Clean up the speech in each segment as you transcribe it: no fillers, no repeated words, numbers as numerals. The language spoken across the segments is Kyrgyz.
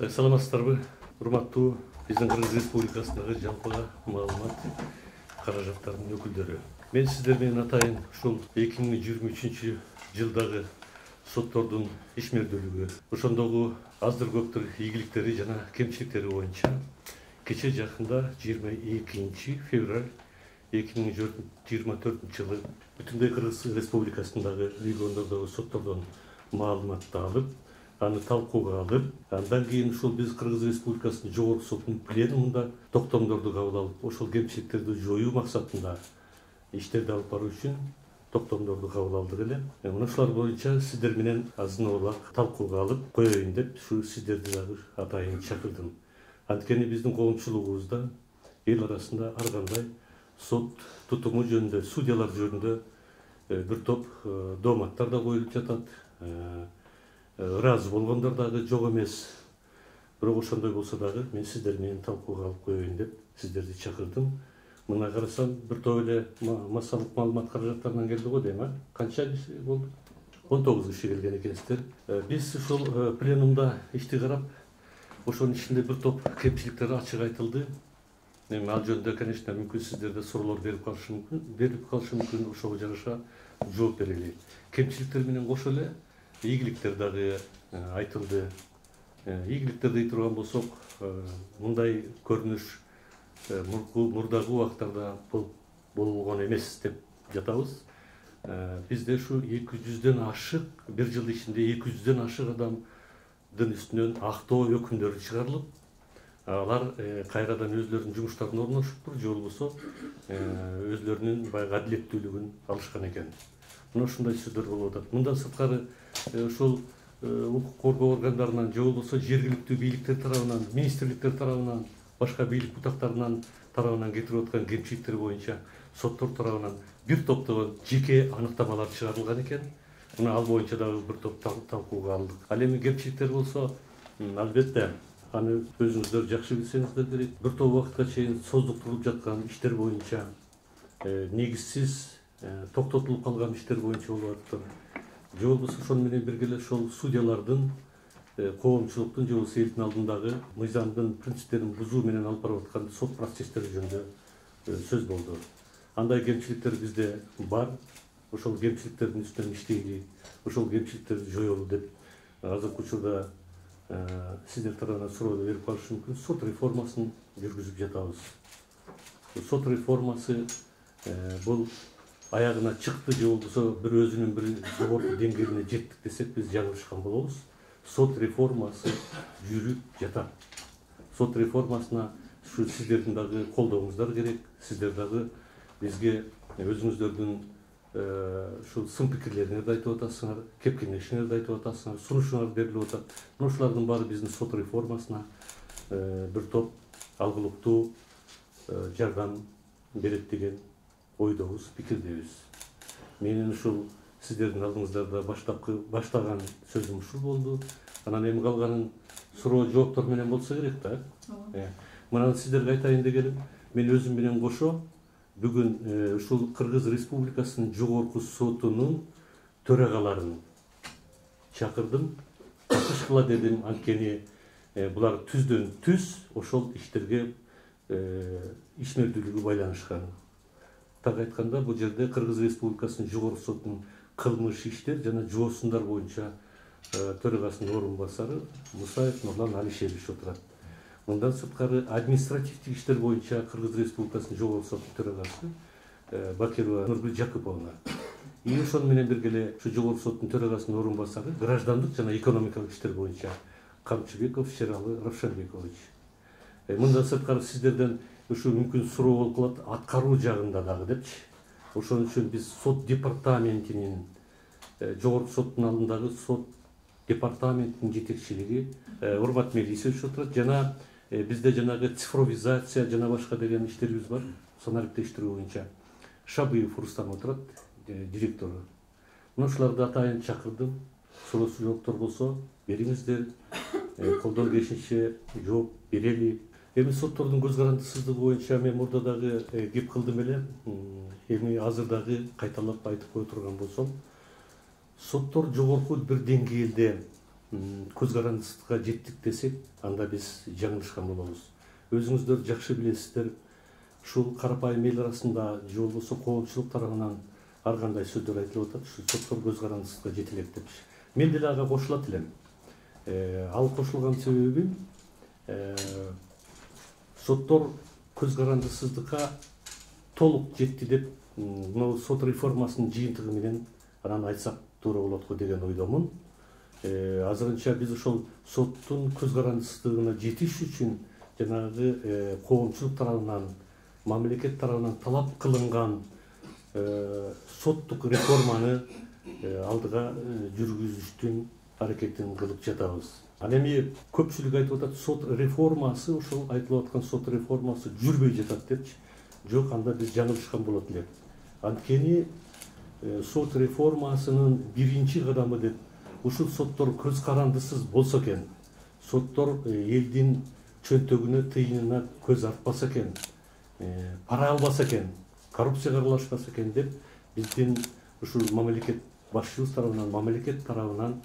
Саламатсыздарбы, урматтуу биздин Кыргыз Республикасындагы жалпыга маалымат каражаттарынын өкүлдөрү. Мен сиздер менен атайын ушул 2023 жылдагы соттордун ишмердүүлүгү, ошондогу аздыр көптүр ийгиликтери жана кемчиликтери боюнча кече жакында 22 февраль 2024 жылы бүтүндөй Кыргыз Республикасындагы региондордогу соттордон маалыматты алып, аны талкууга алып, андан кийин ушул биз Кыргыз Республикасынын жогорку сотунун пленумунда токтомдорду кабыл алып, ошол кемчиликтерди жоюу максатында иштерди алып баруу үчүн токтомдорду кабыл алдык эле. Мына ушулар боюнча сиздер менен азын-аулак талкууга алып коеюн деп ушу сиздерди дагы атайын чакырдым. Анткени биздин коомчулугубузда эл арасында ар кандай сот тутуму жөнүндө, судьялар жөнүндө бир топ дооматтар да коюлуп жатат. Ыраазы болгондор дагы жок эмес. Бирок ошондой болсо дагы мен сиздер менен талкууга алып коеюн деп сиздерди чакырдым. Мына карасам бир топ эле массалык маалымат каражаттарынан келди го дейм, а? Канча киши болду? 19 киши келген экенсиздер. Биз ушул пленумда ишти карап, ошонун ичинде бир топ кемчиликтер ачык айтылды. Ал жөнүндө, конечно, мүмкүн сиздерде суроолор берип калышы мүмкүн, ошого жараша жооп берели. Кемчиликтер менен кошо эле ийгиликтер дагы айтылды. Ийгиликтер дей турган болсок, мындай көрүнүш мурдагы убактарда болгон эмес деп жатабыз. Бизде ушу 200дөн ашык, бир жыл ичинде 200дөн ашык адамдын үстүнөн актоо өкүмдөрү чыгарылып, алар кайрадан өзлөрүнүн жумуштарына орношуптур, же болбосо өзлөрүнүн баягы адилеттүүлүгүн алышкан экен. Мына ушундай сөздөр болуп атат. Мындан сырткары ушул укук коргоо органдарынан, же болбосо жергиликтүү бийликтер тарабынан, министрликтер тарабынан, башка бийлик бутактарынын тарабынан кетирип аткан кемчиликтер боюнча соттор тарабынан бир топтогон жеке аныктамалар чыгарылган экен. Мына ал боюнча дагы бир топ талкууга алдык. Ал эми кемчиликтер болсо, албетте, аны өзүңүздөр жакшы билсеңиздер керек. Бир топ убакытка чейин создуктурулуп жаткан иштер боюнча, негизсиз токтотулуп калган иштер боюнча болуп атыптыр. Же болбосо ошону менен бирге эле ошол судьялардын, коомчулуктун же болбосо элдин алдындагы мыйзамдын принциптерин бузуу менен алып барып аткан сот процесстери жөнүндө сөз болду. Андай кемчиликтер бизде бар. Ошол кемчиликтердин үстүнөн иштейли, ошол кемчиликтерди жоелу деп азыркы учурда сиздер тарабынан суроо берип калышы мүмкүн. Сот реформасын жүргүзүп жатабыз. Сот реформасы бул аягына чыкты, же болбосо бир өзүнүн бир жогорку деңгээлине жеттик десек биз жаңылышкан болобуз. Сот реформасы жүрүп жатат. Сот реформасына ушу сиздердин дагы колдооңуздар керек. Сиздер дагы бизге өзүңүздөрдүн ушул сын пикирлериңерди айтып атасыңар, кепкеңешиңерди айтып атасыңар, сунушуңар берилип атат. Мына ушулардын баары биздин сот реформасына бир топ алгылыктуу жардам берет деген ойдобуз, пикирдебиз. Менин ушул сиздердин алдыңыздарда баштаган сөзүм ушул болду. Анан эми калганын суроо жооптор менен болсо керек да. Мына сиздерге айтайын дегеним, мен өзүм менен кошо бүгүн ушул Кыргыз Республикасынын жогорку сотунун төрагаларын чакырдым. Катышкыла дедим, анткени булар түздөн түз ошол иштерге ишмердүүлүгү байланышкан. Так айтканда, бул жерде Кыргыз Республикасынын жогорку сотунун кылмыш иштер жана жоосундар боюнча төрагасынын орун басары Мусаев Нурлан Алишерович отурат. Мындан сырткары административдик иштер боюнча Кыргыз Республикасынын жогорку сотунун төрагасы Бакирова Нургүл Жакыповна. И ошону менен бирге эле ушу жогорку соттун төрагасынын орун басары граждандык жана экономикалык иштер боюнча Камчыбеков Шералы Равшанбекович. Мындан сырткары сиздерден ушу мүмкүн суроо болуп калат, аткаруу жагында дагы депчи. Ошон үчүн биз сот департаментинин, жогорку соттун алдындагы сот департаментинин жетекчилиги Урмат Мелисевич отурат, жана бизде жанагы цифровизация жана башка деген иштерибиз бар, санариптештирүү боюнча. Шабыев Рустам отурат, директору. Мына ушуларды атайын чакырдым. Суроосу жооптор болсо бериңиздер, колдон келишинче жооп берели. Эми соттордун көз карандысыздыгы боюнча мен мурда дагы кеп кылдым эле. Эми азыр дагы кайталап айтып кое турган болсом, соттор жогорку бир деңгээлде көз карандысызга жеттик десек, анда биз жаңылышкан болобуз. Өзүңүздөр жакшы билесиздер, ушул карапайым эл арасында же болбосо коомчулук тарабынан ар кандай сөздөр айтылып атат, ушу соттор көз карандысызга жете элек деп. Мен деле ага кошулат элем. Ал кошулган себебим соттор көз карандысыздыкка толук жетти деп, мына сот реформасынын жыйынтыгы менен анан айтсак туура болот го деген ойдомун. Азырынча биз ошол соттун көз карандысыздыгына жетиш үчүн жанагы коомчулук тарабынан, мамлекет тарабынан талап кылынган соттук реформаны алдыга жүргүзүштүн аракетин кылып жатабыз. Ал эми көпчүлүк айтып атат, сот реформасы, ошол айтылып аткан сот реформасы жүрбөй жатат депчи. Жок, анда биз жаңылышкан болот элек. Анткени сот реформасынын биринчи кадамы деп ушул соттор көз карандысыз болсо экен, соттор элдин чөнтөгүнө, тыйынына көз артпаса экен, пара албаса экен, коррупцияга аралашпаса экен деп биздин ушул мамлекет башчыбыз тарабынан, мамлекет тарабынан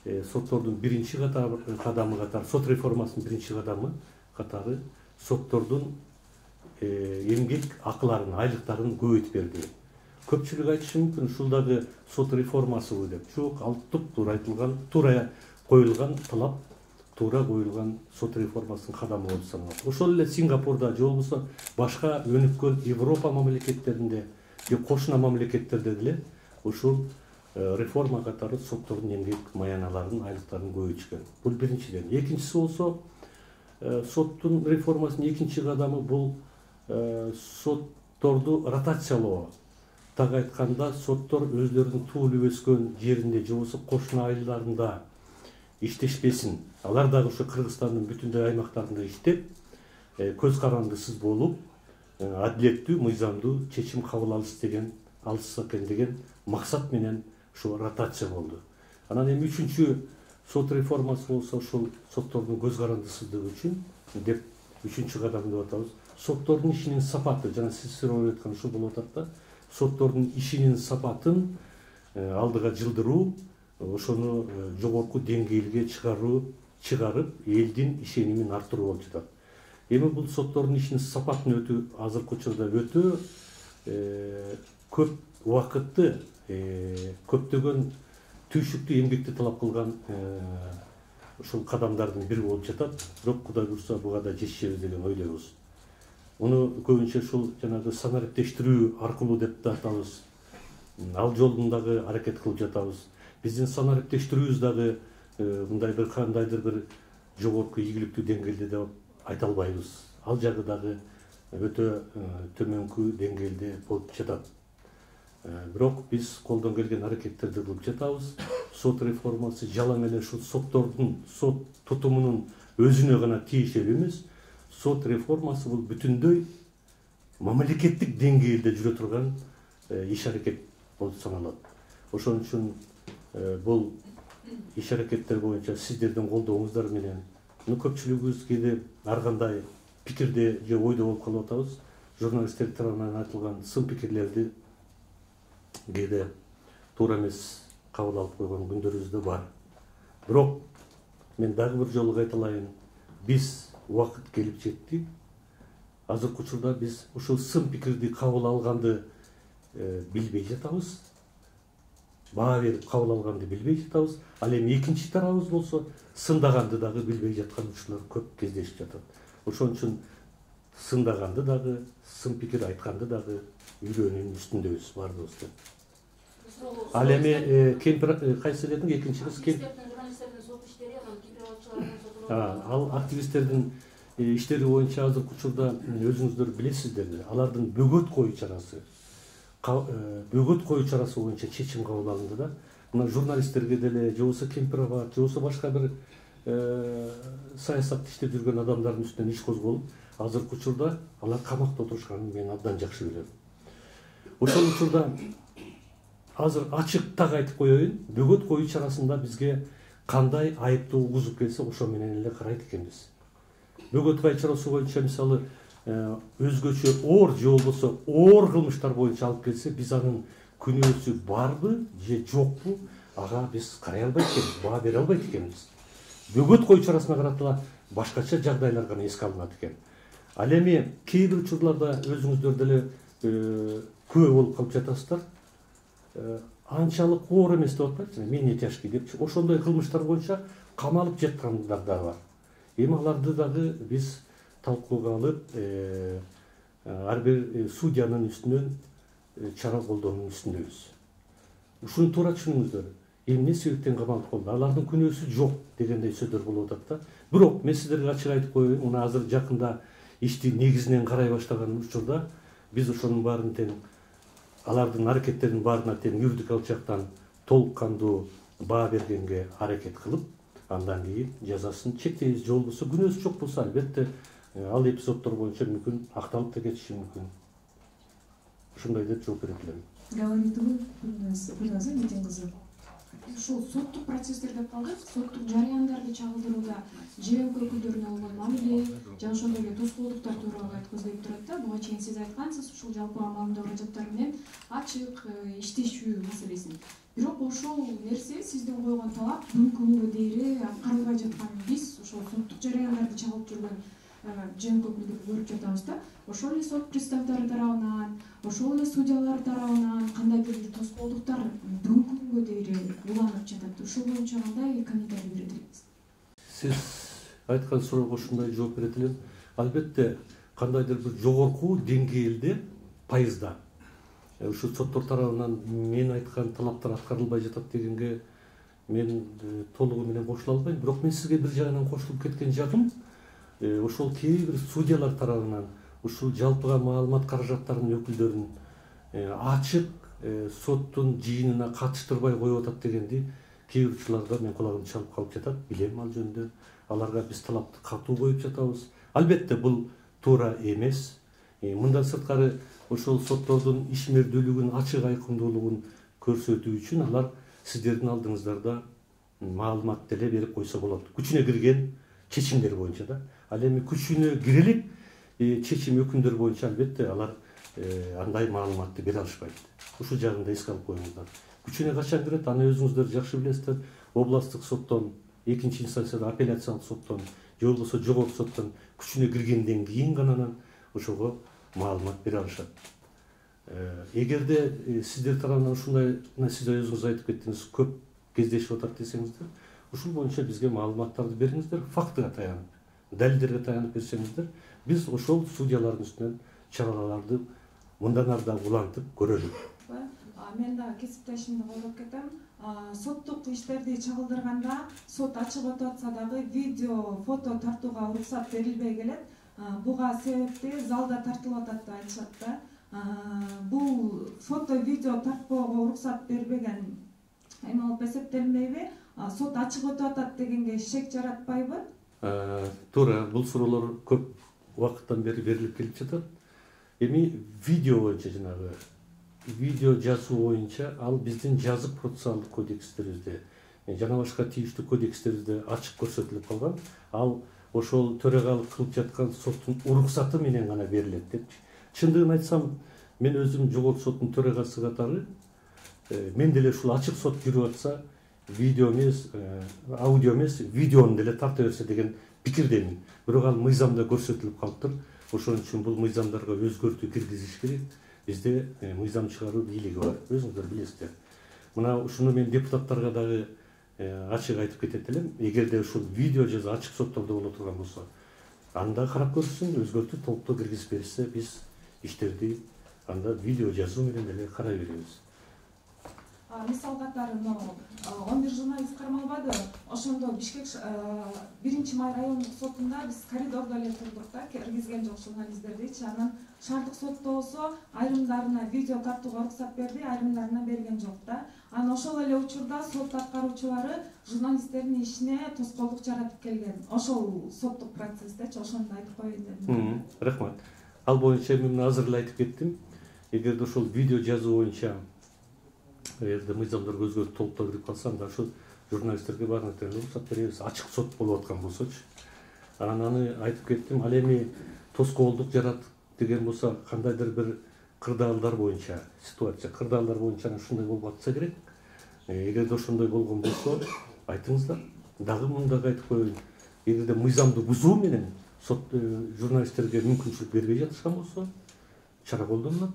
соттордун биринчи кадамы катары, сот реформасынын биринчи кадамы катары соттордун эмгек акыларын, айлыктарын көбөйтүп берди. Көпчүлүк айтышы мүмкүн, ушул дагы сот реформасыбы деп. Жок, ал туура айтылган, туура коюлган талап, туура коюлган сот реформасынын кадамы болуп саналат. Ошол эле Сингапурда же болбосо башка өнүккөн Европа мамлекеттеринде же кошуна мамлекеттерде деле ушул реформа катары соттордун эмгек маяналарын, айлыктарын көбөйтүшкөн. Бул биринчиден. Экинчиси болсо, соттун реформасынын экинчи кадамы бул сотторду ротациялоо. Так айтканда, соттор өзлөрүнүн туулуп өскөн жеринде же болбосо кошуна айылдарында иштешпесин. Алар дагы ошо Кыргызстандын бүтүндөй аймактарында иштеп, көз карандысыз болуп, адилеттүү, мыйзамдуу чечим кабыл алышса экен деген максат менен ушул ротация болду. Анан эми үчүнчү сот реформасы болсо, ушул соттордун көз карандысыздыгы үчүн деп үчүнчү кадам деп атабыз. Соттордун ишинин сапаты, жана сиз сурап аткан ушул болуп атат да. Соттордун ишинин сапатын алдыга жылдыруу, ошону жогорку деңгээлге чыгарып, элдин ишенимин арттыруу болуп жатат. Эми бул соттордун ишинин сапатын азыркы учурда өтө көп убакытты, көптөгөн түйшүктүү эмгекти талап кылган ушул кадамдардын бири болуп жатат. Бирок Кудай буйрса буга да жетишебиз деген ойдойбуз. Муну көбүнчө ушул жанагы санариптештирүү аркылуу деп да атабыз. Ал жолдун дагы аракет кылып жатабыз. Биздин санариптештирүүбүз дагы мындай бир кандайдыр бир жогорку ийгиликтүү деңгээлде деп айта албайбыз. Ал жагы дагы өтө төмөнкү деңгээлде болуп жатат. Бирок биз колдон келген аракеттерди кылып жатабыз. Сот реформасы жалаң эле ушул соттордун, сот тутумунун өзүнө гана тийишелүү эмес. Сот реформасы бул бүтүндөй мамлекеттик деңгээлде жүрө турган иш аракет болуп саналат. Ошон үчүн бул иш аракеттер боюнча сиздердин колдооңуздар менен көпчүлүгүбүз кээде ар кандай пикирде же ойдо болуп калып атабыз. Журналисттер тарабынан айтылган сын пикирлерди кээде туура эмес кабыл алып койгон күндөрүбүз да бар. Бирок мен дагы бир жолу кайталайын, биз убакыт келип жетти. Азыркы учурда биз ушул сын пикирди кабыл алганды билбей жатабыз. Баа берип кабыл алганды билбей жатабыз. Ал эми экинчи тарабыбыз болсо сындаганды дагы билбей жаткан учурлар көп кездешип жатат. Ошон үчүн сындаганды дагы, сын пикир айтканды дагы үйрөнүүнүн үстүндөбүз бардыгыбыз. Ал эми кайсы дедиң, экинчиси ал активисттердин иштери боюнча азыркы учурда өзүңүздөр билесиздер, алардын бөгөт коюу чарасы боюнча чечим кабыл алынды да. Мына журналисттерге деле, же болбосо Кемпирова, же болбосо башка бир саясатты иштеп жүргөн адамдардын үстүнөн иш козголуп, азыркы учурда алар камакта отурушканын мен абдан жакшы билем. Ошол учурда азыр ачык так айтып коеюн, бөгөт коюу чарасында бизге кандай айыптуу угузуп келсе, ошо менен эле карайт экенбиз. Бөгөт коюу чарасы боюнча мисалы өзгөчө оор же болбосо оор кылмыштар боюнча алып келсе, биз анын күнөөсү барбы же жокпу, ага биз карай албайт экенбиз, баа бере албайт экенбиз. Бөгөт кой чарасына карата башкача жагдайлар гана эске алынат экен. Ал эми кээ бир учурларда өзүңүздөр деле күбө болуп калып жатасыздар. Анчалык оор эмес деп атпайбыз, менее тяжкий депчи. Ошондой кылмыштар боюнча камалып жаткандар да бар. Эми аларды дагы биз талкууга алып, ар бир судьянын үстүнөн чара колдонуунун үстүндөбүз. Ушуну туура түшүнүңүздөр. Эмне себептен камалып калды? Алардын күнөөсү жок дегендей сөздөр болуп атат да. Бирок мен сиздерге ачык айтып коеюн, мына азыр жакында ишти негизинен карай баштаган учурда биз ошонун баарын тең алардын аракеттеринин баарына тең юридикалык жактан толук кандуу баа бергенге аракет кылып, андан кийин жазасын чектейбиз. Же болбосо күнөөсү жок болсо албетте ал эпизоддор боюнча мүмкүн акталып да кетиши мүмкүн. Ушундай деп жооп бере элем. Говоритмын, Гүлназар Митингизы. Ушул соттук процесстер деп калдык, соттук жарыяндарды чагылдырууда ЖМК өкүлдөрүнө болгон мамиле, же ошондой эле тоскоолдуктар тууралуу айткызылып турат да. Буга чейин сиз айткансыз, ушул жалпы амалдоо каражаттар менен ачык иштешүү маселесин. Бирок ошол нерсе сиздин койгон талап бүгүнкү күнгө дейин аткарылбай жатканын биз ошол соттук жарыяндарды чагылып жүргөн ЖМК өкүлдөрү көрүп жатабыз да. Ошол эле сот приставдары тарабынан, ошол эле судьялар тарабынан кандайдыр бир тоскоолдуктар бүгүнкү күнгө дейин уланып жатат. Ушул боюнча кандай комментарий бере элексиз? Сиз айткан суроого ушундай жооп бере элем. Албетте кандайдыр бир жогорку деңгээлде пайызда ушу соттор тарабынан мен айткан талаптар аткарылбай жатат дегенге мен толугу менен кошула албайм. Бирок мен сизге бир жагынан кошулуп кеткен жагым, ошол кээ бир судьялар тарабынан ушул жалпыга маалымат каражаттарынын өкүлдөрүн ачык соттун жыйынына катыштырбай коюп атат дегенди кээ бир учурларда мен кулагымды чалып калып жатат. Билем ал жөнүндө. Аларга биз талапты катуу коюп жатабыз. Албетте бул туура эмес. Мындан сырткары ошол соттордун ишмердүүлүгүн, ачык айкындуулугун көрсөтүү үчүн алар сиздердин алдыңыздарда маалымат деле берип койсо болот. Күчүнө кирген чечимдер боюнча да. Ал эми күчүнө кире элек чечим өкүмдөр боюнча албетте алар андай маалыматты бере алышпайт. Ушул жагын да эске алып коюңуздар. Күчүнө качан кирет, аны өзүңүздөр жакшы билесиздер. Областтык соттон, экинчи инстанцияда апелляциялык соттон, же болбосо жогорку соттон күчүнө киргенден кийин гана ошого маалымат бере алышат. Эгерде сиздер тарабынан ушундай, сиз өзүңүз айтып кеттиңиз, көп кездешип атат десеңиздер, ушул боюнча бизге маалыматтарды бериңиздер, фактыга таянып, далилдерге таянып берсеңиздер, биз ошол судьялардын үстүнөн чараларды мындан ары да улантып көрөлүк. Мен да кесиптешимди колдоп кетем. Соттук иштерди чагылдырганда сот ачык өтүп атса дагы видео, фото тартууга уруксат берилбей келет. Буга себепти залда тартылып атат деп айтышат да. Бул фото, видео тартпоого уруксат бербеген эме болуп эсептелинбейби? Сот ачык өтүп атат дегенге шек жаратпайбы? Туура, бул суроолор көп убакыттан бери берилип келип жатат. Эми видео боюнча жанагы видео жазуу боюнча ал биздин жазык процессуалдык кодекстерибизде, жана башка тийиштүү кодекстерибизде ачык көрсөтүлүп калган. Ал ошол төрагалык кылып жаткан соттун уруксаты менен гана берилет деп. Чындыгын айтсам, мен өзүм жогорку соттун төрагасы катары, мен деле ушул ачык сот жүрүп атса, видео эмес, аудио эмес, видеону деле тарта берсе деген пикирдемин. Бирок ал мыйзамда көрсөтүлүп калыптыр. Ошон үчүн бул мыйзамдарга өзгөртүү киргизиш керек. Бизде мыйзам чыгаруу бийлиги бар, өзүңүздөр билесиздер. Мына ушуну мен депутаттарга дагы ачык айтып кетет элем. Эгерде ушул видео же ачык соттордо боло турган болсо, анда карап көрсүн, өзгөртүп толуктоо киргизип беришсе, биз иштерди анда видео жазуу менен деле карай беребиз. Мисал катары 11 журналист кармалбады. Ошондо Бишкек 1-май райондук сотунда биз коридордо эле турдук да, киргизген жок журналисттерди. Анан шаардык сотто болсо айрымдарына видео тартууга уруксат берди, айрымдарына берген жок да. Анан ошол эле учурда сот аткаруучулары журналисттердин ишине тоскоолдук жаратып келген. Ошол соттук процесстечи, ошону айтып коеюн дедим. Рахмат. Ал боюнча мен азыр эле айтып кеттим. Эгерде ошол видео жазуу боюнча эгерде мыйзамдарга өзгөртүп толуктоо кирип калса, анда ошол журналисттерге баарына тең уруксат беребиз, ачык сот болуп аткан болсочу. Анан аны айтып кеттим. Ал эми тоскоолдук жарат деген болсо, кандайдыр бир кырдаалдар боюнча ситуация, кырдаалдар боюнча ушундай болуп атса керек. эгерде ошондой болгон болсо айтыңыздар. Дагы мындак айтып коеюн. Эгерде мыйзамды бузуу менен сот журналисттерге мүмкүнчүлүк бербей жатышкан болсо чара колдонулат.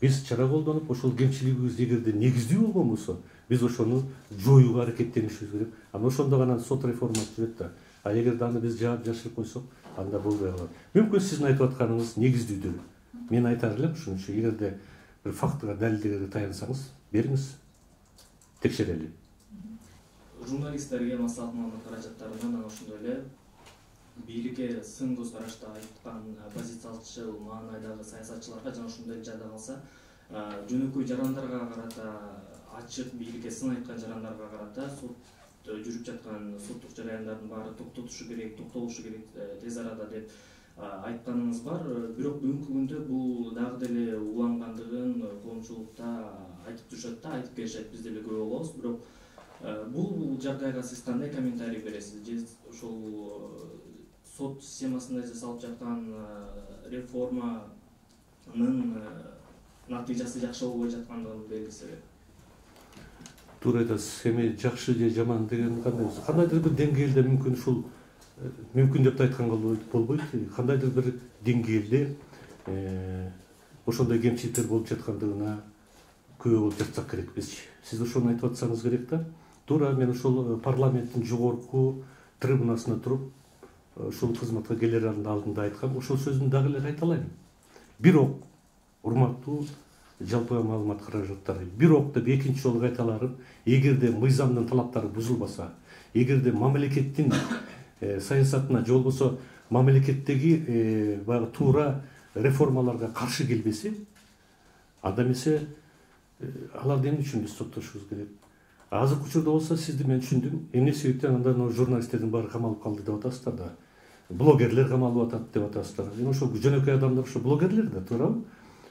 Биз чара колдонуп, ошол кемчилигибиз эгерде негиздүү болгон болсо, биз ошону жоюуга аракеттенишибиз керек. Анан ошондо гана сот реформасы жүрөт да. А эгерде аны биз жаап жашырып койсок, анда болбой калат. Мүмкүн сиздин айтып атканыңыз негиздүүдүр. Мен айтар элем ушунчу, эгерде бир фактыга, далилдерге таянсаңыз, бериңиз, текшерели. Журналисттерге маслахат маалымат каражаттарынан анан ошондой эле бийликке сын көз карашта айткан оппозициялчыл маанайдагы саясатчыларга жана ошондой жада калса жөнөкөй жарандарга карата, ачык бийликке сын айткан жарандарга карата жүрүп жаткан соттук жараяндардын баары токтолушу керек тез арада деп айтканыңыз бар. Бирок бүгүнкү күндө бул дагы деле улангандыгын коомчулукта айтып жүрүшөт да, айтып келишет, биз деле көрүп болобуз. Бирок бул жагдайга сиз кандай комментарий бересиз? Же ошол сот системасында жасалып жаткан реформанын натыйжасы жакшы болбой жаткандыгынын белгиси? Туура айтасыз. Эми жакшы же жаман деген кандайдыр бир деңгээлде мүмкүн ушул мүмкүн деп айтканга болбойт. Кандайдыр бир деңгээлде ошондой кемчиликтер болуп жаткандыгына күбө болуп жатсак керек биз. Сиз ошону айтып атсаңыз керек да. Туура, мен ошол парламенттин жогорку трибунасына туруп ушул кызматка келер алдында айткам, ошол сөздүн дагы эле кайталайм. Бирок, урматтуу жалпы маалымат каражаттары, бирок деп экинчи жолу кайталарым, эгерде мыйзамдын талаптары бузулбаса, эгерде мамлекеттин саясатына же болбосо мамлекеттеги баягы туура реформаларга каршы келбесе, анда эмесе аларды эмне үчүн биз соттошубуз керек? Азыркы учурда болсо сизди мен түшүндүм. Эмне себептен анда журналисттердин баары камалып калды деп атасыздар да. Блогерлер камалып атат деп атасыздар. Эми ошол жөнөкөй адамдар ошо блогерлер да, туурабы?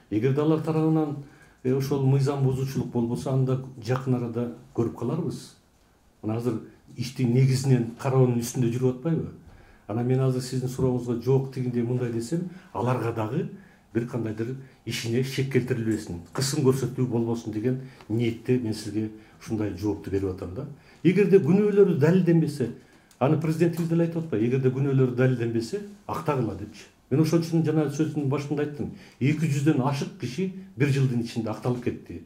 Эгерде алар тарабынан ошол мыйзам бузуучулук болбосо, анда жакын арада көрүп каларбыз. Мына азыр иштин негизинен кароонун үстүндө жүрүп атпайбы? Анан мен азыр сиздин сурооңузга жок дегенде мындай десем, аларга дагы бир кандайдыр ишине шек келтирилбесин, кысым көрсөтүү болбосун деген ниетте мен сизге ушундай жоопту берип атам да. Эгерде күнөөлөрү далилденбесе, аны президентибиз деле айтып атпайбы? Эгерде күнөөлөрү далилденбесе, актагыла депчи. Мен ошон үчүн жана сөздүн башында айттым. 200дөн ашык киши бир жылдын ичинде акталып кетти.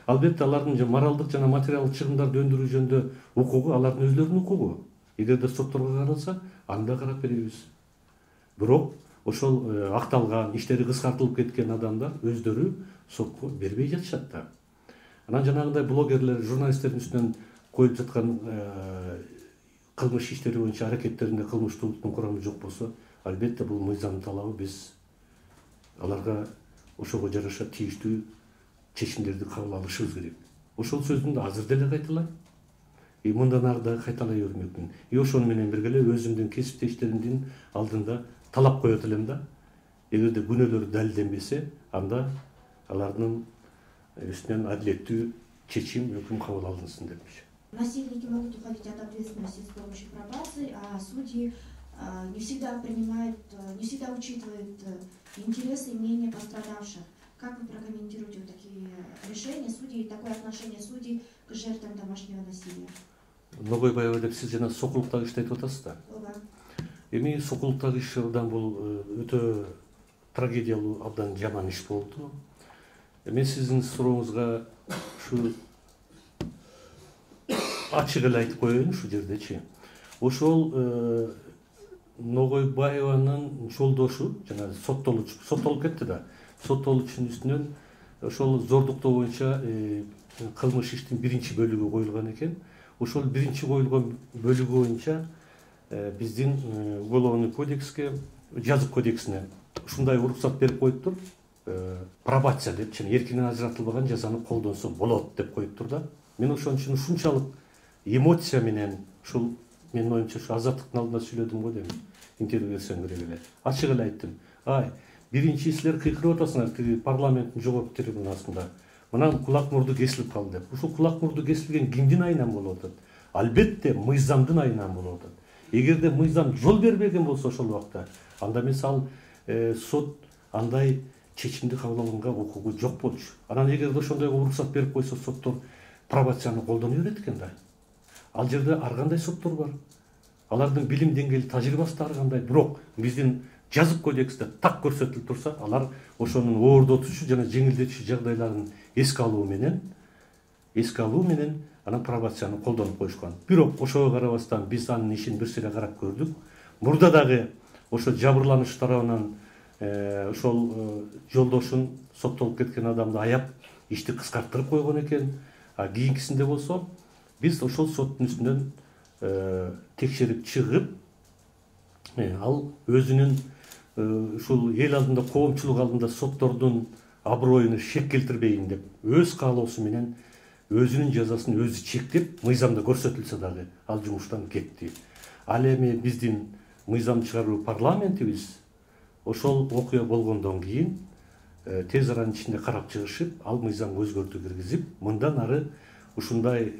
Албетте алардын моралдык жана материалдык чыгымдарды өндүрүү жөнүндө укугу алардын өзлөрүнүн укугу. Эгерде сотторго каралса, анда карап беребиз. Бирок ошол акталган, иштери кыскартылып кеткен адамдар өздөрү сотко бербей жатышат да. Анан жанагындай блогерлер, журналисттердин үстүнөн коюп жаткан кылмыш иштери боюнча аракеттеринде кылмыштуулуктун курамы жок болсо, албетте бул мыйзамдын талабы, биз аларга ошого жараша тийиштүү чечимдерди кабыл алышыбыз керек. Ошол сөздүн азыр деле кайталайм. Мындан ары дагы кайталай бермекмин. Ошону менен бирге эле өзүмдүн кесиптештеримдин алдында талап коет элем да. Эгерде күнөөлөрү далилденбесе, анда алардын үстүнөн адилеттүү чечим, өкүм кабыл алынсын депчи. Насильники могут уходить от ответственности с помощью пробации, а судьи не всегда учитывают интересы и мнения пострадавших. Как вы прокомментируете вот такие решения судей, такое отношение судей к жертвам домашнего насилия? Ногойбаева деп сиз жана сокулуктагы ишти айтып атасыз да. Эми сокулуктагы иш абдан бул өтө трагедиялуу, абдан жаман иш болду. Мен сиздин сурооңузга ушу ачык эле айтып коеюн ушул жердечи. Ошол Ногойбаеванын жолдошу жана соттолуп кетти да. Соттолуучунун үстүнөн ошол зордуктоо боюнча кылмыш иштин биринчи бөлүгү коюлган экен. Ошол биринчи коюлган бөлүгү боюнча биздин уголовный кодекске, жазык кодексине ушундай уруксат берип коюптур. Пробация деп, эркинен ажыратылбаган жазаны колдонсо болот деп коюптур да. Мен ошон үчүн ушунчалык эмоция менен ушул менин оюмча ушу Азаттыктын алдында сүйлөдүм го дейм. Интервью берсем керек эле. Ачык эле айттым. Биринчи силер кыйкырып атасыңар тиги парламенттин жогорку трибунасында. Мына кулак мурду кесилип калды деп. Ушул кулак мурду кесилген кимдин айынан болуп атат? Албетте мыйзамдын айынан болуп атат. Эгерде мыйзам жол бербеген болсо ошол убакта, анда мисал сот андай чечимди кабыл алганга укугу жок болчу. Анан эгерде ошондой уруксат берип койсо соттор пробацияны колдоно берет экен да. Ал жерде ар кандай соттор бар. Алардын билим деңгээли, тажрыйбасы да ар кандай. Бирок биздин жазык кодексте так көрсөтүлүп турса, алар ошонун оордотуучу жана жеңилдетүүчү жагдайларын эске алуу менен анан пробацияны колдонуп коюшкан. Бирок ошого карабастан биз анын ишин бир сыйра карап көрдүк. Мурда дагы ошо жабырлануучу тарабынан ошол жолдошун соттолуп кеткен адамды аяп ишти кыскарттырып койгон экен. Кийинкисинде болсо биз ошол соттун үстүнөн текшерип чыгып, ал өзүнүн ушул эл алдында, коомчулук алдында соттордун аброюна шек келтирбейин деп өз каалоосу менен өзүнүн жазасын өзү чектеп, мыйзамда көрсөтүлсө дагы ал жумуштан кетти. Ал эми биздин мыйзам чыгаруу парламентибиз ошол окуя болгондон кийин тез аранын ичинде карап чыгышып, ал мыйзамга өзгөртүү киргизип, мындан ары ушундай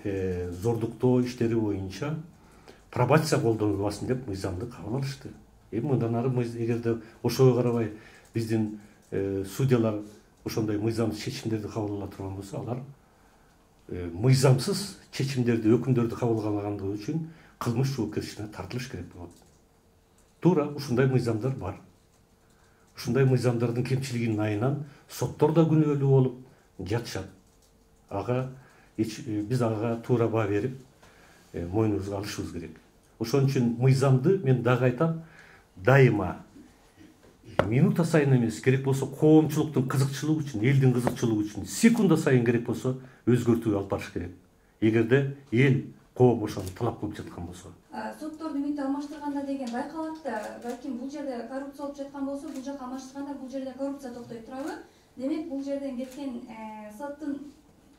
зордуктоо иштери боюнча пробация колдонулбасын деп мыйзамды кабыл алышты. Мындан ары эгерде ошого карабай биздин судьялар ошондой мыйзамсыз чечимдерди кабыл ала турган болсо, алар мыйзамсыз чечимдерди, өкүмдөрдү кабыл алгандыгы үчүн кылмыш жоопкерчилигине тартылыш керек болот. Туура ушундай мыйзамдар бар. Ушундай мыйзамдардын кемчилигинин айынан соттор да күнөөлүү болуп жатышат. Биз ага туура баа берип, мойнубузга алышыбыз керек. Ошон үчүн мыйзамды мен дагы айтам, дайыма минута сайын эмес, керек болсо коомчулуктун кызыкчылыгы үчүн, элдин кызыкчылыгы үчүн секунда сайын керек болсо өзгөртүү алып барыш керек. Эгерде эл, коом ошону талап кылып жаткан болсо. Сотторду мынтип алмаштырганда деген байкалат да, балким бул жерде коррупция болуп жаткан болсо, бул жака алмаштырганда бул жерде коррупция токтой турабы? Демек бул жерден кеткен соттун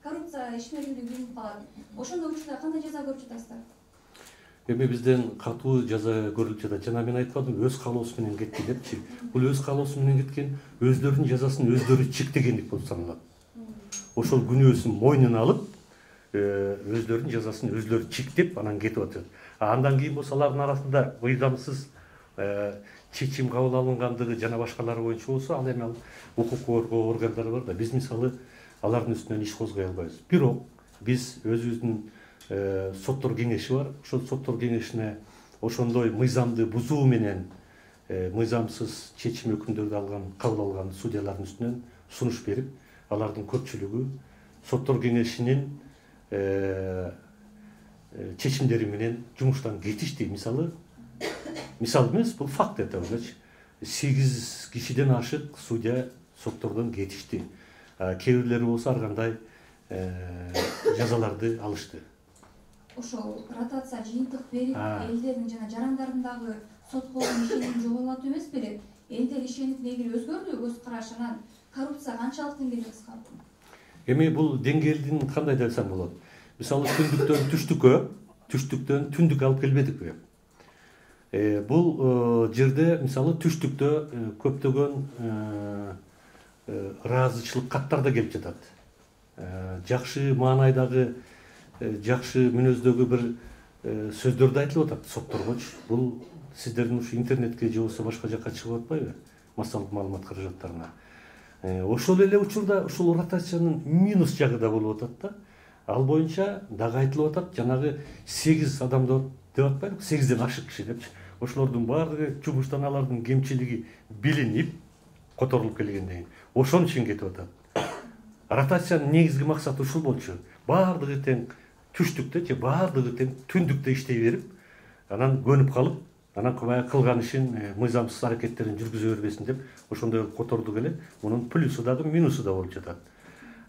коррупция ишмердүүлүгү билинип калат. Ошондой учурда кандай жаза көрүп жатасыздар? Эми бизден катуу жаза көрүлүп жатат. Жана мен айтпадым, өз каалоосу менен кетти депчи. Бул өз каалоосу менен кеткен, өздөрүнүн жазасын өздөрү чектегендик болуп саналат. Ошол күнөөсүн мойнуна алып, өздөрүнүн жазасын өздөрү чектеп, анан кетип атат. Андан кийин болсо алардын арасында мыйзамсыз чечим кабыл алынгандыгы жана башкалары боюнча болсо, ал эми укук коргоо органдары бар да, биз мисалы алардын үстүнөн иш козгой албайбыз. Бирок биз өзүбүздүн соттор кеңеши бар. Ошол соттор кеңешине ошондой мыйзамды бузуу менен мыйзамсыз чечим өкүмдөрдү кабыл алган судьялардын үстүнөн сунуш берип, алардын көпчүлүгү соттор кеңешинин чечимдери менен жумуштан кетишти. Мисал эмес, бул факт айтабыз. 8 кишиден ашык судья соттордон кетишти. Кээ бирлери болсо ар кандай жазаларды алышты. Ошол ротация жыйынтык берип, элдердин жана жарандардын дагы сотко болгон ишенимин жоголотуу эмес беле? Элдер ишенип негири өзгөрдү, көз караш, анан коррупция канчалык деңгээлде кыскарды? Эми бул деңгээлдин кандай десем болот? Мисалы түндүктөн түштүккө, түштүктөн түндүккө алып келбедикпи? Бул жерде мисалы түштүктө көптөгөн ыраазычылык каттар да келип жатат. Жакшы маанайдагы, жакшы мүнөздөгү бир сөздөрдү айтылып атат сотторгочу. Бул сиздердин ушу интернетке же болбосо башка жакка чыгып атпайбы? Массалык маалымат каражаттарына. Ошол эле учурда ушул ротациянын минус жагы да болуп атат да. Ал боюнча дагы айтылып атат, жанагы 8 адамды деп атпайбы, 8ден ашык киши депчи. Ошолордун баардыгы жумуштан алардын кемчилиги билинип, которулуп келгенден кийин ошон үчүн кетип атат. Ротациянын негизги максаты ушул болчу. Баардыгы тең түштүктө же баардыгы тең түндүктө иштей берип, анан көнүп калып, анан кылган ишин мыйзамсыз аракеттерин жүргүзө бербесин деп ошондой котордук эле. Мунун плюсу дагы минусу да болуп жатат.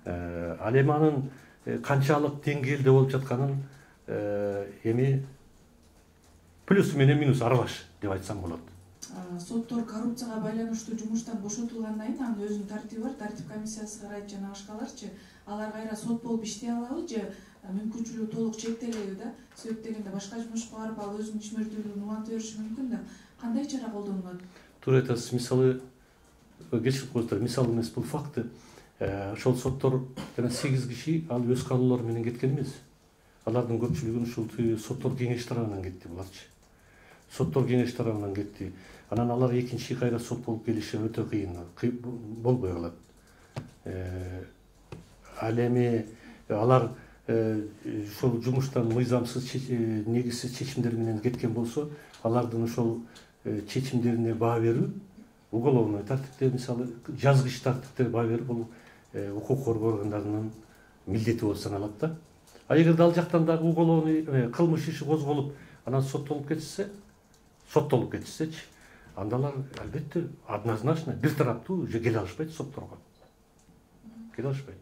Ал эми анын канчалык деңгээлде болуп жатканын эми плюсу менен минусу аралаш деп айтсам болот. Соттор коррупцияга байланыштуу жумуштан бошотулгандан кийин анын өзүнүн тартиби бар, тартип комиссиясы карайт жана башкаларчы. Алар кайра сот болуп иштей алабы же мүмкүнчүлүгү толук чектелеби да? Себеп дегенде башка жумушка барып ал өзүнүн ишмердүүлүгүн уланта бериши мүмкүн да. Кандай чара колдонулат? Туура айтасыз. Мисалы кечирип коесуздар, мисал эмес, бул факты. Ошол соттор жана 8 киши ал өз каалоолору менен кеткен эмес. Алардын көпчүлүгүн ушул соттор кеңеши тарабынан кетти буларчы. соттор кеңеш тарабынан кетти. Анан алар экинчи кайра сот болуп келиши өтө кыйын болбой калат. Ал эми алар ошол жумуштан мыйзамсыз негизсиз чечимдер менен кеткен болсо, алардын ошол чечимдерине баа берүү, уголовный тартипте, мисалы жазгыч тартипте баа берүү бул укук коргоо органдарынын милдети болуп саналат да. А эгерде ал жактан дагы уголовный кылмыш иши козголуп, анан соттолуп кетишсечи, анда алар албетте однозначно бир тараптуу же келе алышпайт сотторго. Келе алышпайт.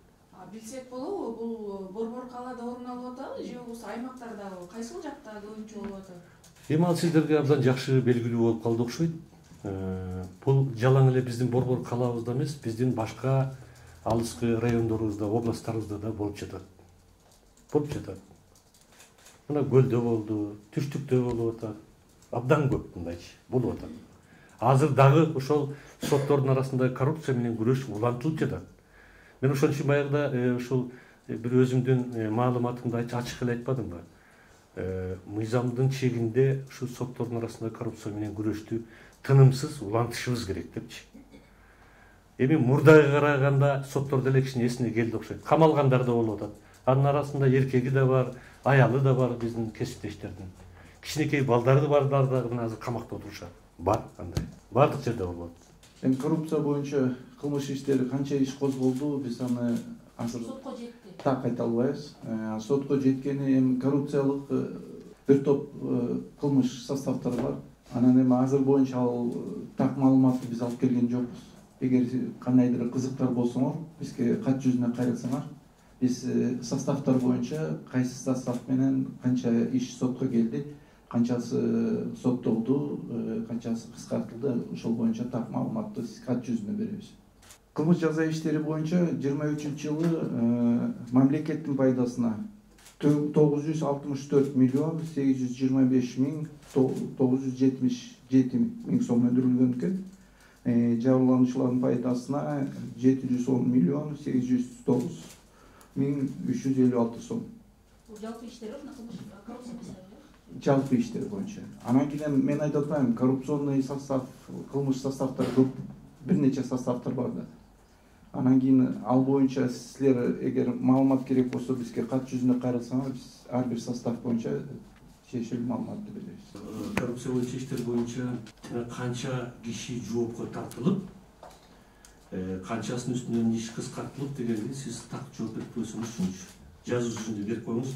Билсек болобу, бул борбор калаада орун алып атабы, же болбосо аймактардагы кайсыл жакта көбүнчө болуп атат? Эми ал сиздерге абдан жакшы белгилүү болуп калды окшойт. Бул жалаң эле биздин борбор калаабызда эмес, биздин башка алыскы райондорубузда, областтарыбызда да болуп жатат. Мына Көлдө болду, Түштүктө болуп атат. Абдан көп мындайчы болуп атат. Азыр дагы ошол соттордун арасында коррупция менен күрөш улантылып жатат. Мен ошон үчүн баягыда ушул бир өзүмдүн маалыматымды ачык эле айтпадымбы? Мыйзамдын чегинде ушу соттордун арасында коррупция менен күрөштү тынымсыз улантышыбыз керек депчи. Эми мурдага караганда соттордо эле кичине эсине келди окшойт. Камалгандар да болуп атат. Анын арасында эркеги да бар, аялы да бар биздин кесиптештердин. Кичинекей балдары барлар да азыр камакта отурушат. Бар андай. Бардык жерде болот. Эми коррупция боюнча кылмыш иштери канча иш козголду, биз аны азыр Сотко жетти. так айта албайбыз. Сотко жеткени эми коррупциялык бир топ кылмыш составтары бар. Анан эми азыр боюнча ал так маалыматты биз алып келген жокпуз. Эгер кандайдыр кызыктар болсоңор, бизге кат жүзүнө кайрылсаңар, биз составтар боюнча кайсы состав менен канча иш сотко келди, канчасы соттолду, канчасы кыскартылды, ошол боюнча так маалыматты кат жүзүнө беребиз. Кылмыш жаза иштери боюнча 23-жылы мамлекеттин пайдасына 964 миллион 825 миң 977 миң сом өндүрүлгөн экен. Жабырлануучулардын пайдасына 710 миллион 809 миң 356 сом. Бул жалпы иштер коррупция маселелери. Жалпы иштер боюнча. Анан кийин мен айтып атпаймынбы, коррупционный состав, кылмыш составтар көп, бир нече составтар бар да. Анан кийин ал боюнча силер эгер маалымат керек болсо бизге кат жүзүнө кайрылсаңар, биз ар бир состав боюнча чечилип маалыматты беребиз. Коррупция боюнча иштер боюнча канча киши жоопко тартылып, канчасынын үстүнөн иш кыскартылып дегенди сиз так жооп берип койсоңуз, жазуу жүзүндө берип коюңуз.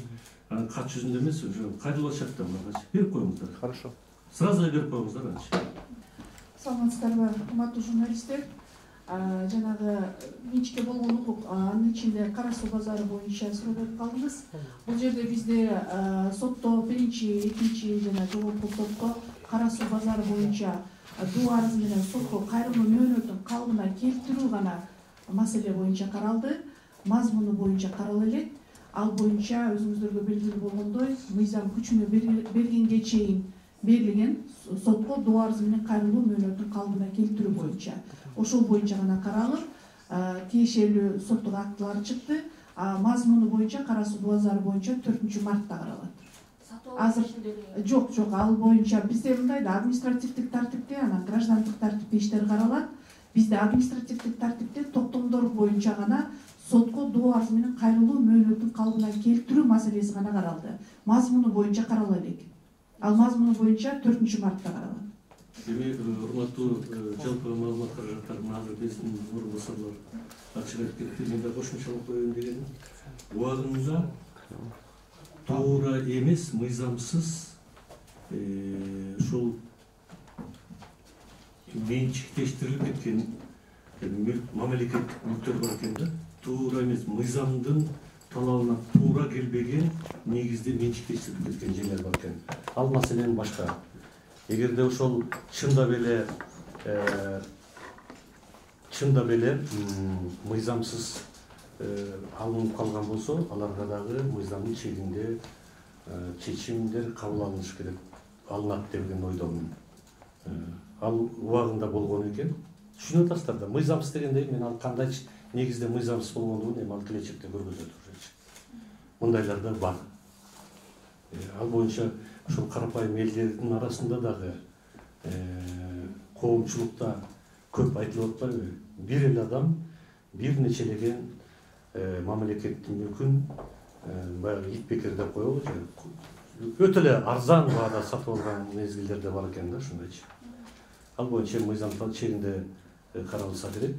Кат жүзүндө эмес, уже кайрылышат да мага. Берип коюңуздар. Хорошо. Сразу берип коюңуздар анча. Саламатсыздарбы, урматтуу журналисттер. Жанагы менчикке болгон укук, анын ичинде Кара Суу базары боюнча суроо берип калдыңыз. Бул жерде бизде сотто биринчи, экинчи жана жогорку сотто Кара Суу базары боюнча дуу арыз менен сотко кайрылуу мөөнөтүн калыбына келтирүү гана маселе боюнча каралды. Мазмуну боюнча карала элек. Ал боюнча өзүңүздөргө белгилүү болгондой, мыйзам күчүнө бергенге чейин берилген сотко доо арыз менен кайрылуу мөөнөтүн калыбына келтирүү боюнча. Ошол боюнча гана каралып, тиешелүү соттук актылар чыкты. Мазмуну боюнча Кара Суу базары боюнча 4-мартта каралат. Азыр жок, ал боюнча бизде мындай да административдик тартипте, анан граждандык тартипте иштер каралат. Бизде административдик тартипте токтомдор боюнча гана сотко доо арыз менен кайрылуу мөөнөтүн калыбына келтирүү маселеси гана каралды. Мазмуну боюнча карала элек. Ал мазмуну боюнча 4-мартта каралат. Эми урматтуу жалпы маалымат каражаттарын азыр биздин орун басарлар ачык айтып кетти. Мен да кошумчалап коеюн дегеним. Убагында туура эмес, мыйзамсыз ушул менчиктештирилип кеткен мамлекеттик мүлктөр бар экен да. Туура эмес, мыйзамдын талабына туура келбеген негизде менчиктештирилип кеткен жерлер бар экен. Ал маселенин башка. Эгерде ошол чында беле мыйзамсыз алынып калган болсо, аларга дагы мыйзамдын чегинде чечимдер кабыл алыныш керек, алынат деген ойдомун. Ал убагында болгон экен. Түшүнүп атасыздар да, мыйзамсыз дегенде мен ал кандай негизде мыйзамсыз болгондугун эми ал келечекте көргөзөт. Мындайлар да бар. Ал боюнча ошол карапайым элдердин арасында дагы коомчулукта көп айтылып атпайбы? Бир эле адам бир нечелеген мамлекеттин мүлкүн баягы ит бекер деп коебу же өтө эле арзан баада сатып алган мезгилдер да бар экен да, ушундайчы. Ал боюнча мыйзам чегинде каралса керек.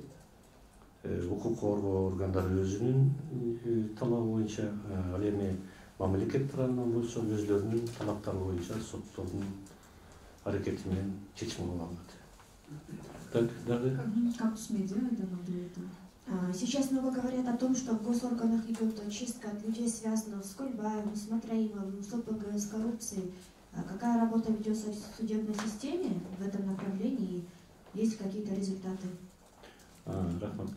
Укук коргоо органдары өзүнүн талабы боюнча, ал эми мамлекет тарабынан болсо өзлөрүнүн талаптары боюнча соттордун аракети менен чечим кабыл алынат. Так, дагы Кактус медиа Сейчас много говорят о том, что в госорганах идет чистка от людей, связанных с Кульбаевым, с Матраимовым, с ОПГ, с коррупцией. Какая работа ведется в судебной системе в этом направлении? Есть какие-то результаты? Рахмат.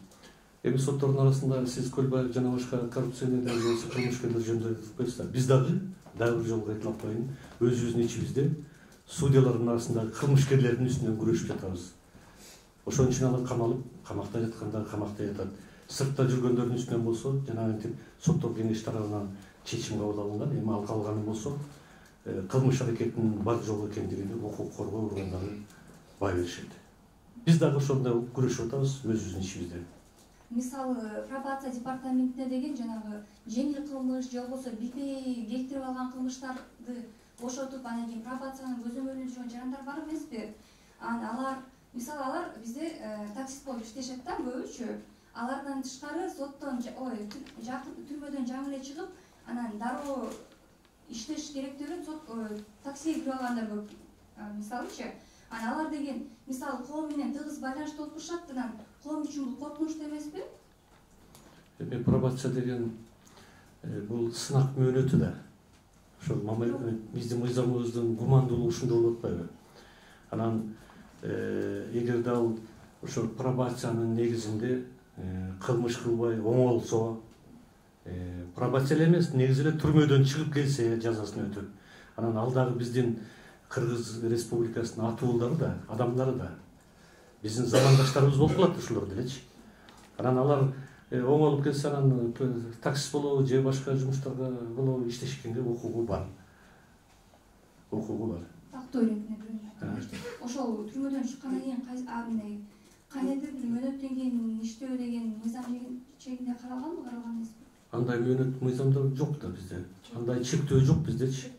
Эми соттордун арасында сиз Көлбаев жана башка коррупционерлер болсо кылмышкерлер жөнүндө айтып коесуздар. Биз дагы бир жолу кайталап коеюн, өзүбүздүн ичибизде судьялардын арасында кылмышкерлердин үстүнөн күрөшүп жатабыз. Ошон үчүн алар камалып, камакта жатканда камакта жатат. Сыртта жүргөндөрдүн үстүнөн болсо, жанагы соттор кеңеш тарабынан чечим кабыл алынган. Эми ал калганы болсо, кылмыш аракетинин бар жол экендигине укук коргоо органдары баа беришет. Биз дагы ошондой күрөшүп атабыз өзүбүздүн ичибизде. Мисалы, пробация департаментине деген жанагы жеңил кылмыш же болбосо билбей келтирип алган кылмыштарды бошотуп, анан кийин пробациянын көзөмөлүндө жүргөн жарандар бар эмеспи? Мисалы алар бизде таксист болуп иштешет да көбүчө. Алардан тышкары соттон түрмөдөн жаңы эле чыгып, анан дароо иштеш керектөрүн таксиге кирип алгандар көп. Мисалычы, анан алар деген мисалы коом менен тыгыз байланышта отурушат, анан коом үчүн бул коркунучтуу эмеспи? Эми пробация деген бул сынак мөөнөтү да. Ошол биздин мыйзамыбыздын гумандуулугу ушундай болуп атпайбы? Анан эгер да ал ошол пробациянын негизинде кылмыш кылбай оңолсо, пробация эле эмес, негизи эле түрмөдөн чыгып келсе жазасын өтөп, анан ал дагы биздин Кыргыз Республикасынын атуулдары да, адамдары да биздин замандаштарыбыз болуп калат ушулар делечи. Анан алар оңолуп келсе, анан таксист болобу же башка жумуштарга болобу иштешкенге укугу бар. Укугу бар. Ошол түрмөдөн чыккандан кийин кандайдыр бир мөөнөттөн кийин иштөө деген мыйзам чегинде каралганбы, каралган эмеспи? Андай мөөнөт мыйзамда жок да бизде. Андай чектөө жок биздечи.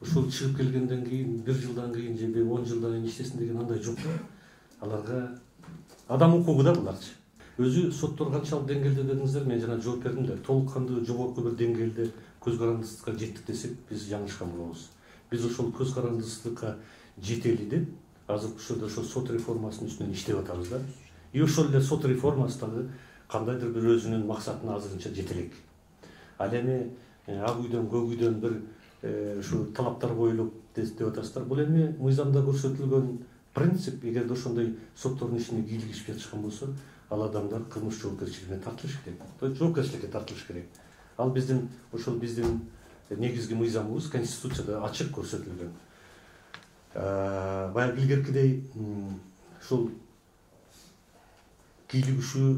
Ушул чыгып келгенден кийин 1 жылдан кийин же 10 жылдан кийин иштесин деген андай жок да. Аларга адам укугу да буларчы. Өзү соттор канчалык деңгээлде дедиңиздер, мен жана жооп бердим да. Толук кандуу жогорку бир деңгээлде көз карандысызга жеттик десек, биз жаңылышкан болобуз. Биз ошол көз карандысыздыкка жетели деп азыркы учурда ошол сот реформасынын үстүнөн иштеп атабыз да. И ошол эле сот реформасы дагы кандайдыр бир өзүнүн максатына азырынча жете элек. Ал эми ак үйдөн көк үйдөн бир ушу талаптар коюлуп деп атасыздар. Бул эми мыйзамда көрсөтүлгөн принцип. Эгерде ошондой соттордун ишине кийлигишип жатышкан болсо, ал адамдар кылмыш жоопкерчилигине тартылыш керек. Жоопкерчиликке тартылыш керек. Ал биздин ошол биздин негизги мыйзамыбыз Конституцияда ачык көрсөтүлгөн. Баягы илгеркидей ушул кийлигишүү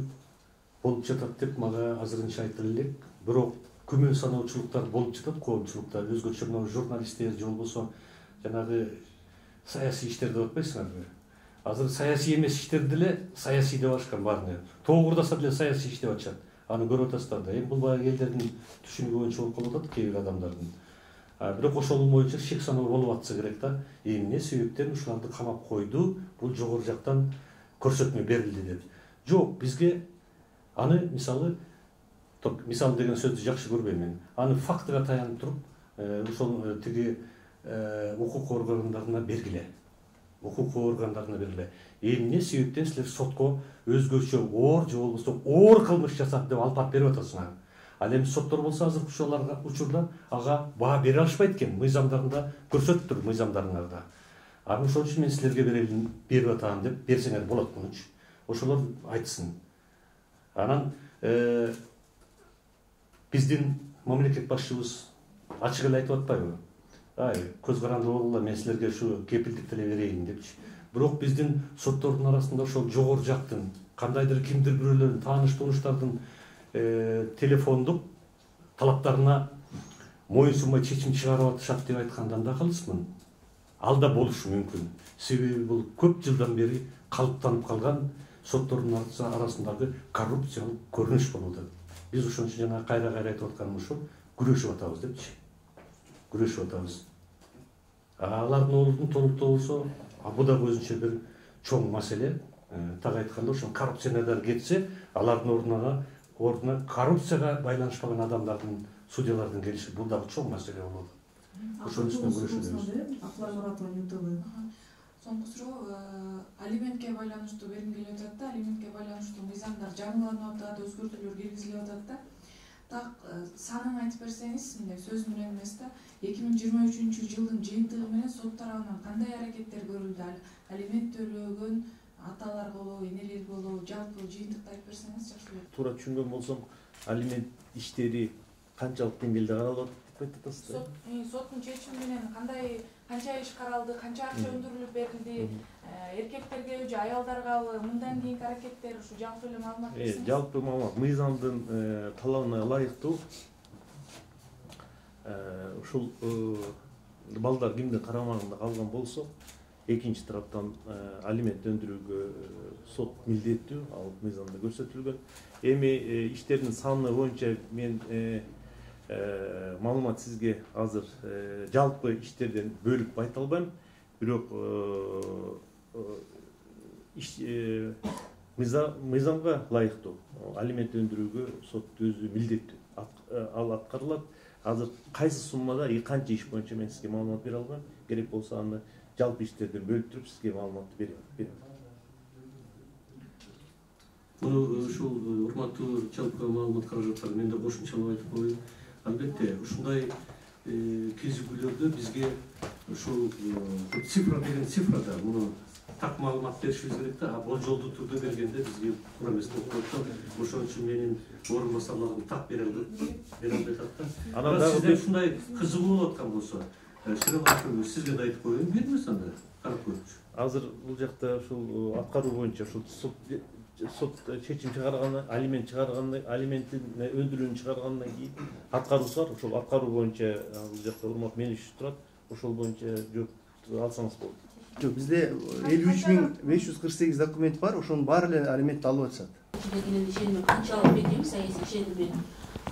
болуп жатат деп мага азырынча айтылып элек. Бирок күмөн саноочулуктар болуп жатат коомчулукта. Өзгөчө мына журналисттер же болбосо жанагы саясий иштер деп атпайсыңарбы? Азыр саясий эмес иштерди деле саясий деп ашкан баарына. Тоогурдаса деле саясий иш деп атышат. Аны көрүп атасыздар да. Эми бул баягы элдердин түшүнүгү боюнча болуп калып атат, кээ бир адамдардын. Бирок ошол боюнча шек саноо болуп атса керек да. Эмне себептен ушуларды камап койду, бул жогору жактан көрсөтмө берилди деп. Жок, бизге аны мисалы деген сөздү жакшы көрбөйм мен. Аны фактыга таянып туруп, ошол тиги укук органдарына бергиле. Укук органдарына бергиле. Эмне себептен силер сотко өзгөчө оор же болбосо оор кылмыш жасап деп алып берип атасыңар. Ал эми соттор болсо азыркы ушуларга учурда ага баа бере алышпайт экен. Мыйзамдарында көрсөтүп тур, мыйзамдарыңарда. Аны ошон үчүн мен силерге берип атам деп берсеңер болот мунчу. Ошолор айтсын. Анан биздин мамлекет башчыбыз ачык эле айтып атпайбы? Көз карандуу болгула, мен силерге ушу кепилдик деле берейин депчи. Бирок биздин соттордун арасында ошол жогору жактын кандайдыр кимдир бирөөлөрдүн тааныш тууныштардын телефондук талаптарына моюнсунбай чечим чыгарып атышат деп айткандан да калысмын. Ал да болушу мүмкүн. Себеби бул көп жылдан бери калыптанып калган соттордун арасындагы коррупциялык көрүнүш болууда. Биз ошон үчүн жана кайра айтып атканымыз ушул, күрөшүп атабыз депчи. Күрөшүп атабыз. Алардын ордун толуктоо болсо, бул да өзүнчө бир чоң маселе. Так айтканда ошол коррупциядан кетсе, алардын ордуна коррупцияга байланышпаган адамдардын, судьялардын келиши бул дагы чоң маселе болот. Ошон үчүн күрөшөбүз. Аклар Муратова, YouTube. Соңку суроо алиментке байланыштуу бергим келип атат да, алиментке байланыштуу мыйзамдар жаңыланып атат, өзгөртүүлөр киргизилип атат да. Так санын айтып берсеңиз, сөз менен эмес да, 2023-жылдын жыйынтыгы менен сот тарабынан кандай аракеттер көрүлдү? Алимент төлөгөн аталар болобу, энелер болобу, жалпы жыйынтыкты айтып берсеңиз жакшы болот. Туура түшүнгөн болсом, алимент иштери канчалык деңгээлде каралат деп айтып атасыз? Соттун чечими менен канча иш каралды, канча акча өндүрүлүп берилди, эркектерге же аялдаргабы, мындан кийинки аракеттер ушу жалпы эле маалымат берсеңиз. Жалпы маалымат мыйзамдын талабына ылайыктуу ушул балдар кимдин карамагында калган болсо, экинчи тараптан алимент өндүрүүгө сот милдеттүү, ал мыйзамда көрсөтүлгөн. Эми иштердин саны боюнча мен маалымат сизге азыр жалпы иштерден бөлүп айта албайм, бирок мыйзамга ылайыктуу алимент өндүрүүгө сот өзү милдеттүү, ал аткарылат. Азыр кайсы суммада канча иш боюнча мен сизге маалымат бере албайм, керек болсо аны жалпы иштерден бөлүп туруп сизге маалыматты берем. Муну ушул урматтуу жалпы маалымат каражаттары мен да кошумчалап айтып коеюн. Албетте, ушундай кезигүүлөрдө бизге ушул цифра деген цифрада муну так маалымат беришибиз керек да, болжолдуу түрдө бергенде бизге туура эмес болуп калат да. Ошон үчүн менин орун басарларым так бере албайт да. Анан сизде ушундай кызыгуу болуп аткан болсо, сизге да айтып коеюн, бермес анда карап көрчү. Азыр бул жакта ушул аткаруу боюнча ушул сот чечим чыгарган, алимент чыгарган, алименттин өндүрүүнү чыгаргандан кийин аткаруусу бар. Ошол аткаруу боюнча бул жакта урмат мениш турат. Ошол боюнча жооп алсаңыз болот. Жок, бизде 53548 документ бар, ошонун баары эле алиментти алып атышат. Ишеним канчалык бекем, саясий ишеним.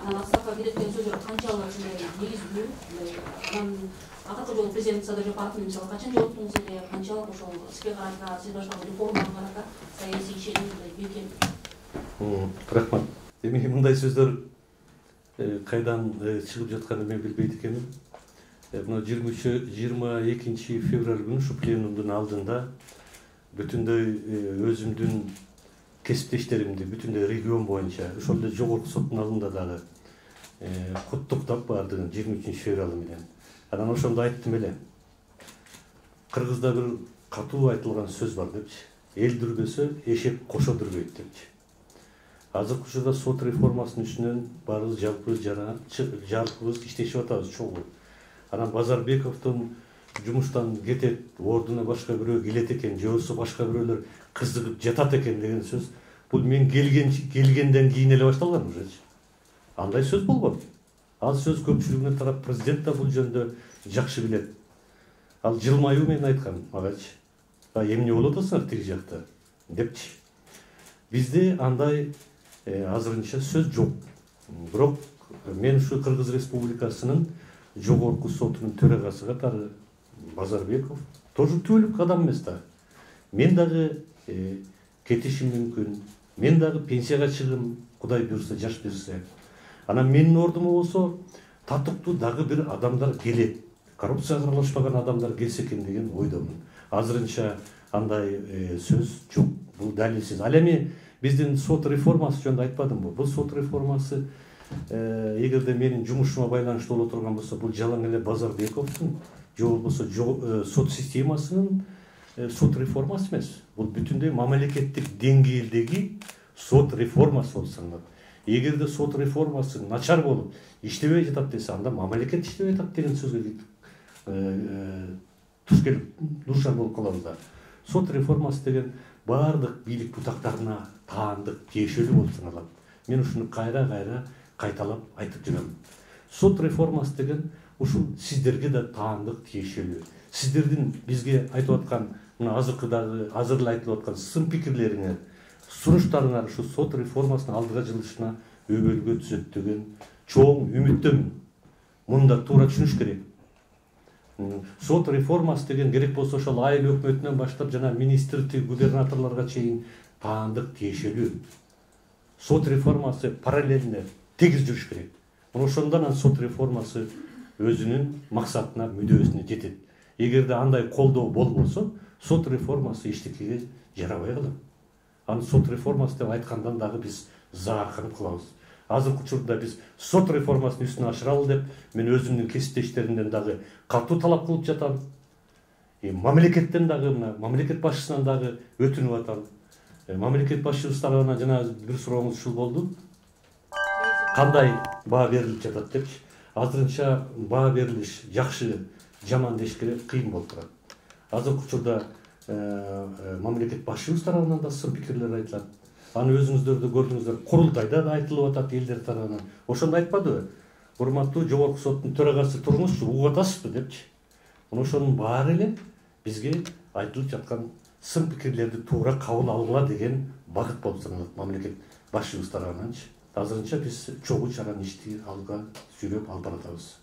Анан Асапка керектен сөздөр канчалык негиздүү. Акыркы жолу президент Садыржапаровдун мисалы качан жооптуңуз эле, канчалык ошол иске карата, сиз башка реформага карата саясий ишеним бекем. Рахмат. Демек мындай сөздөр кайдан чыгып жатканын мен билбейт экенмин. Мына 22 февраль күнү ушу пленумдун алдында бүтүндөй өзүмдүн кесиптештеримди бүтүндөй регион боюнча ошол эле жогорку соттун алдында дагы куттуктап бардыгын 23 февраль менен. Анан ошондо айттым эле. Кыргызда бир катуу айтылган сөз бар депчи. Эл дүрбөсө эшек кошо дүрбөйт депчи. Азыркы учурда сот реформасынын үстүнөн барыбыз жалпыбыз иштешип атабыз чогуу. Анан Базарбековдун жумуштан кетет, ордуна башка бирөө келет экен, же болбосо башка бирөөлөр кызыгып жатат экен деген сөз. Бул мен келгенден кийин эле башталган уже. Андай сөз болбойт. Ал сөз көпчүлүгүнө тарап президент да бул жөндө жакшы билет. Ал жылмаюу менен айткан магачы. Эмне болуп атасыңар тиги жакта депчи. Бизде андай азырынча сөз жок. Бирок мен ушу Кыргыз Республикасынын жогорку сотунун төрагасы катары Базарбеков тоже түбөлүк адам эмес да. Мен дагы кетишим мүмкүн. Мен дагы пенсияга чыгым, Кудай буйрса, жаш берсе. Анан менин ордума болсо татыктуу дагы бир адамдар келет. Коррупцияга аралашпаган адамдар келсе экен деген ойдомун. Азырынча андай сөз жок. Бул далилсиз. Ал эми биздин сот реформасы жөнүндө айтпадымбы? Бул сот реформасы эгерде менин жумушума байланыштуу боло турган болсо, бул жалаң эле Базарбековдун же болбосо сот системасынын сот реформасы эмес. Бул бүтүндөй мамлекеттик деңгээлдеги сот реформасы болуп саналат. Эгерде сот реформасы начар болуп иштебей жатат десе, анда мамлекет иштебей жатат деген сөзгө туш келип дуушар болуп калабыз да. Сот реформасы деген баардык бийлик бутактарына таандык, тиешелүү болуп саналат. Мен ушуну кайра кайталап айтып жүрөм. сот реформасы деген ушул сиздерге да таандык тиешелүү. Сиздердин бизге айтып аткан мына азыркыдагы азыр айтылып аткан сын пикирлериңер, сунуштарыңар ушу сот реформасынын алдыга жылышына өбөлгө түзөт деген чоң үмүттөмүн. Муну да туура түшүнүш керек. Сот реформасы деген керек болсо ошол айыл өкмөтүнөн баштап жана министрти, губернаторлорго чейин таандык тиешелүү. Сот реформасы параллельно тегиз жүрүш керек. Ошондон анан сот реформасы өзүнүн максатына, мүдөөсүнө жетет. Эгерде андай колдоо болбосо, сот реформасы эчтекеге жарабай калат. Аны сот реформасы деп айткандан дагы биз заарканып калабыз. Азыркы учурда биз сот реформасын үстүнө ашыралы деп мен өзүмдүн кесиптештеримден дагы катуу талап кылып жатам. Мамлекеттен дагы, мамлекет башчысынан дагы өтүнүп атам. Мамлекет башчыбыз тарабынан жана бир сурооңуз ушул болду. Кандай баа берилип жатат депчи. Азырынча баа берилиш жакшы, жаман дешке кыйын болуп турат. Азыркы учурда мамлекет башчыбыз тарабынан да сын пикирлер айтылат. Аны өзүңүздөр да көрдүңүздөр, курултайда да айтылып атат элдер тарабынан. Ошондо айтпадыбы? Урматтуу жогорку соттун төрагасы туруңузчу, угуп атасызбы депчи. Ошонун баары эле бизге айтылып жаткан сын пикирлерди туура кабыл алгыла деген багыт болуп саналат мамлекет башчыбыз тарабынанчы. Азырынча биз чогуу чаран ишти алга сүйрөп алып баратабыз.